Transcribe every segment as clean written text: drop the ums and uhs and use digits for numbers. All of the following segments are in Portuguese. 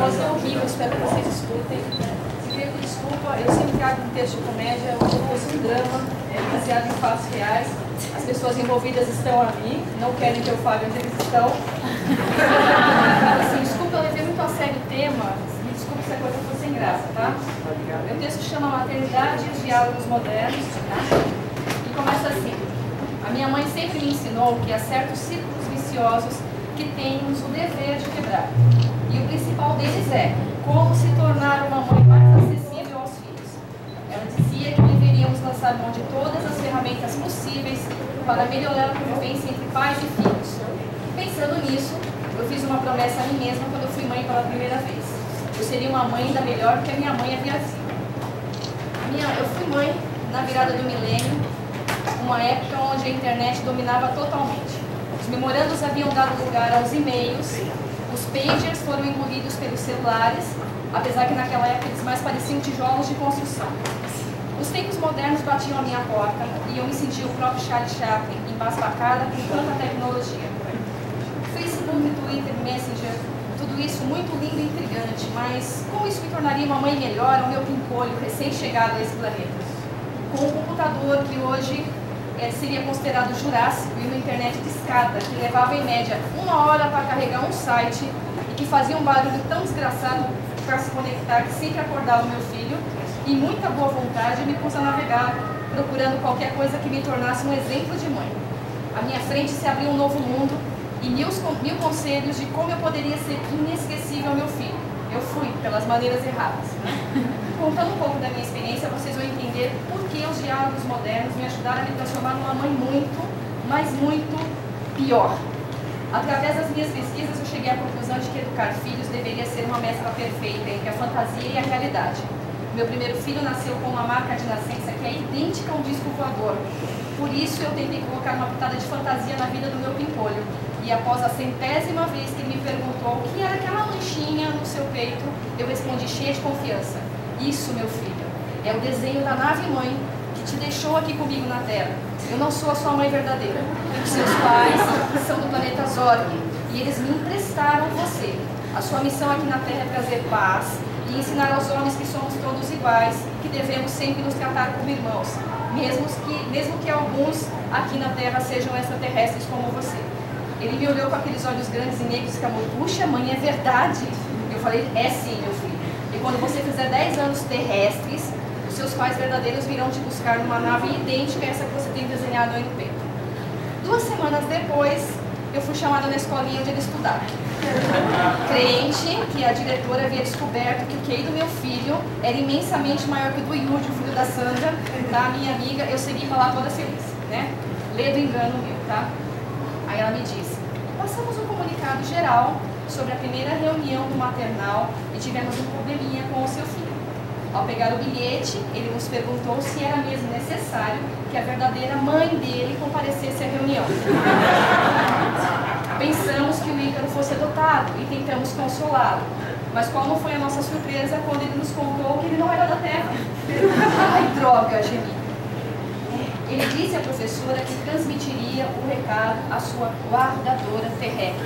voz é horrível, espero que vocês escutem. Se quiser pedir desculpa, eu sempre trago um texto de comédia, como se fosse um drama, baseado em fatos reais. As pessoas envolvidas estão ali, não querem que eu fale onde eles estão. Assim, desculpa, eu levei muito a sério o tema, me desculpe se a coisa for sem graça, tá? Meu texto chama Maternidade e os Diálogos Modernos, tá? E começa assim. A minha mãe sempre me ensinou que há certos círculos viciosos que temos o dever de quebrar. E o principal deles é como se tornar uma mãe mais acessível aos filhos. Ela dizia que deveríamos lançar mão de todas as ferramentas possíveis para melhorar a convivência entre pais e filhos. Pensando nisso, eu fiz uma promessa a mim mesma quando eu fui mãe pela primeira vez. Eu seria uma mãe ainda melhor que a minha mãe havia sido. Eu fui mãe na virada do milênio, uma época onde a internet dominava totalmente. Os memorandos haviam dado lugar aos e-mails, os pagers foram engolidos pelos celulares, apesar que naquela época eles mais pareciam tijolos de construção. Os tempos modernos batiam à minha porta e eu me sentia o próprio Charlie Chaplin, embasbacada com tanta tecnologia. Facebook, Twitter, Messenger, tudo isso muito lindo e intrigante, mas como isso me tornaria uma mãe melhor ao meu pimpolho recém-chegado a esse planeta? Com um computador que hoje seria considerado jurássico e uma internet discada que levava em média 1 hora para carregar um site e que fazia um barulho tão desgraçado para se conectar que sempre acordava o meu filho, e muita boa vontade me pus a navegar procurando qualquer coisa que me tornasse um exemplo de mãe. À minha frente se abriu um novo mundo e mil conselhos de como eu poderia ser inesquecível ao meu filho. Eu fui pelas maneiras erradas. Contando um pouco da minha experiência, vocês vão entender por que os diálogos modernos me ajudaram a me transformar numa mãe muito, mas muito pior. Através das minhas pesquisas, eu cheguei à conclusão de que educar filhos deveria ser uma mescla perfeita entre a fantasia e a realidade. Meu primeiro filho nasceu com uma marca de nascença que é idêntica a um disco voador. Por isso, eu tentei colocar uma pitada de fantasia na vida do meu pimpolho. E após a 100ª vez que ele me perguntou o que era aquela manchinha no seu peito, eu respondi cheia de confiança. Isso, meu filho, é o desenho da nave-mãe que te deixou aqui comigo na Terra. Eu não sou a sua mãe verdadeira. Os seus pais são do planeta Zorg e eles me emprestaram você. A sua missão aqui na Terra é trazer paz e ensinar aos homens que somos todos iguais, que devemos sempre nos tratar como irmãos, mesmo que alguns aqui na Terra sejam extraterrestres como você. Ele me olhou com aqueles olhos grandes e negros e exclamou: puxa, mãe, é verdade? Eu falei: é sim, meu filho. E quando você fizer 10 anos terrestres, os seus pais verdadeiros virão te buscar numa nave idêntica a essa que você tem desenhado aí no peito. 2 semanas depois, eu fui chamada na escolinha onde ele estudava. Crente que a diretora havia descoberto que o QI do meu filho era imensamente maior que o do Yuri, o filho da Sandra, tá? Minha amiga, eu segui pra lá toda feliz, né? Lê do engano meu, tá? Aí ela me disse: passamos um comunicado geral sobre a primeira reunião do maternal e tivemos um probleminha com o seu filho. Ao pegar o bilhete, ele nos perguntou se era mesmo necessário que a verdadeira mãe dele comparecesse à reunião. Pensamos que o Ícaro fosse adotado e tentamos consolá-lo. Mas qual não foi a nossa surpresa quando ele nos contou que ele não era da Terra? Ai, droga, gemi. Ele disse à professora que transmitiria o recado à sua guardadora terrestre.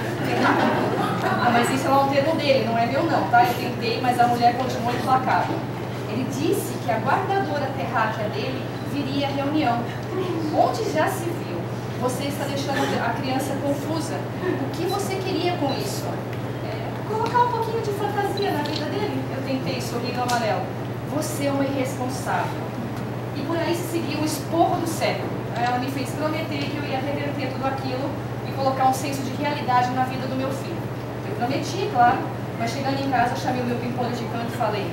Ah, mas isso é um termo dele, não é meu não, tá? Eu tentei, mas a mulher continuou implacável. Ele disse que a guardadora terráquea dele viria à reunião. Onde já se viu? Você está deixando a criança confusa. O que você queria com isso? Colocar um pouquinho de fantasia na vida dele. Eu tentei, sorrindo amarelo. Você é uma irresponsável. E por aí se seguiu o esporro do século. Ela me fez prometer que eu ia reverter tudo aquilo e colocar um senso de realidade na vida do meu filho. Eu prometi, claro, mas chegando em casa, chamei o meu pimpolho de canto e falei: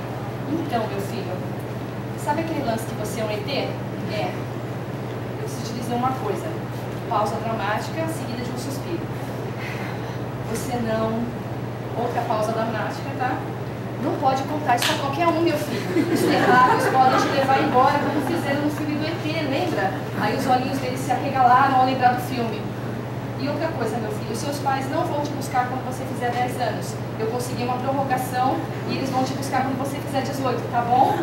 então, meu filho, sabe aquele lance que você é um ET? É. Eu preciso te dizer uma coisa. Pausa dramática, seguida de um suspiro. Você não... Outra pausa dramática, tá? Não pode contar isso pra qualquer um, meu filho. Os terráqueos podem te levar embora, como fizeram no filme do ET, lembra? Aí os olhinhos deles se arregalaram ao lembrar do filme. E outra coisa, meu filho, seus pais não vão te buscar quando você fizer 10 anos. Eu consegui uma prorrogação e eles vão te buscar quando você fizer 18, tá bom?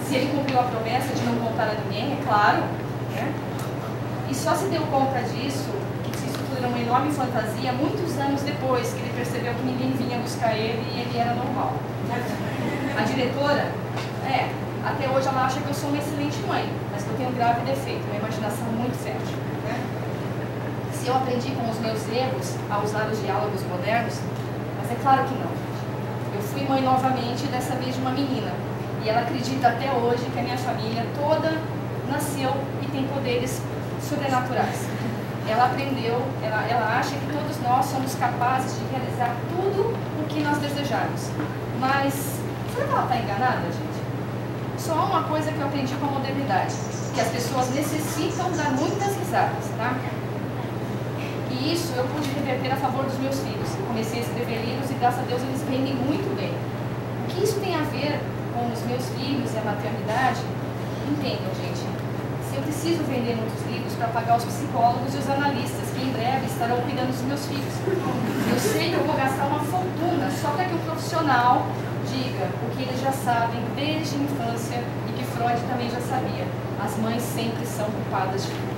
Se ele cumpriu a promessa de não contar a ninguém, é claro, né? E só se deu conta disso, que isso tudo virou uma enorme fantasia muitos anos depois que ele percebeu que ninguém vinha buscar ele e ele era normal. A diretora, até hoje ela acha que eu sou uma excelente mãe, mas que eu tenho um grave defeito, uma imaginação muito fértil. Se eu aprendi com os meus erros a usar os diálogos modernos, mas é claro que não. Eu fui mãe novamente, dessa vez de uma menina, e ela acredita até hoje que a minha família toda nasceu e tem poderes sobrenaturais. Ela aprendeu, ela acha que todos nós somos capazes de realizar tudo o que nós desejarmos. Mas será que ela está enganada, gente? Só há uma coisa que eu aprendi com a modernidade, que as pessoas necessitam dar muitas risadas, tá? E isso eu pude reverter a favor dos meus filhos. Eu comecei a escrever livros e, graças a Deus, eles vendem muito bem. O que isso tem a ver com os meus filhos e a maternidade? Entendam, gente. Se eu preciso vender muitos livros para pagar os psicólogos e os analistas, que em breve estarão cuidando dos meus filhos. Eu sei que eu vou gastar uma fortuna só para que o profissional diga o que eles já sabem desde a infância e que Freud também já sabia. As mães sempre são culpadas de tudo.